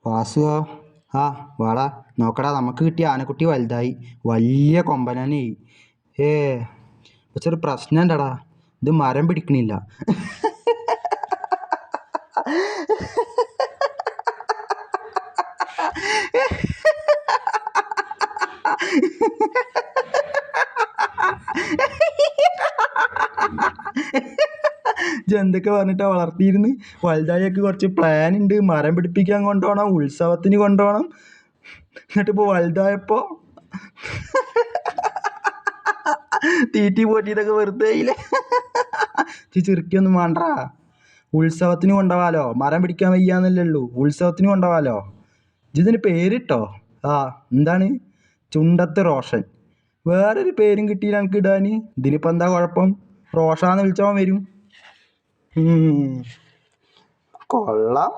വാസുവോ? ആ വാടാ, നോക്കടാ, നമുക്ക് കിട്ടിയ ആനക്കുട്ടി വലുതായി, വലിയ കൊമ്പനാനേ. ഏ പക്ഷെ ഒരു പ്രശ്നം ഉണ്ടടാ, ഇത് മരം പിടിക്കണില്ല. എന്തൊക്കെ പറഞ്ഞിട്ടാ വളർത്തിയിരുന്ന്? വലുതായൊക്കെ കുറച്ച് പ്ലാൻ ഉണ്ട്, മരം പിടിപ്പിക്കാൻ കൊണ്ടുപോകണം, ഉത്സവത്തിന് കൊണ്ടുപോകണം. എന്നിട്ടിപ്പോൾ വലുതായപ്പോൾ തീറ്റി പോറ്റിയിട്ടൊക്കെ വെറുതെ ആയില്ലേ. ചെറുക്കിയൊന്നും വേണ്ടാ, ഉത്സവത്തിന് കൊണ്ടുപോകാലോ. മരം പിടിക്കാൻ വയ്യാന്നല്ലേ ഉള്ളൂ, ഉത്സവത്തിന് കൊണ്ടുപോകാലോ. ഇതിന് പേരിട്ടോ? ആ, എന്താണ്? ചുണ്ടത്ത് റോഷൻ. വേറൊരു പേരും കിട്ടിയില്ല എനിക്ക് ഇടാൻ. ഇതിനിപ്പോൾ എന്താ കുഴപ്പം? റോഷാന്ന് വിളിച്ചവൻ വരും. കൊള്ളാം.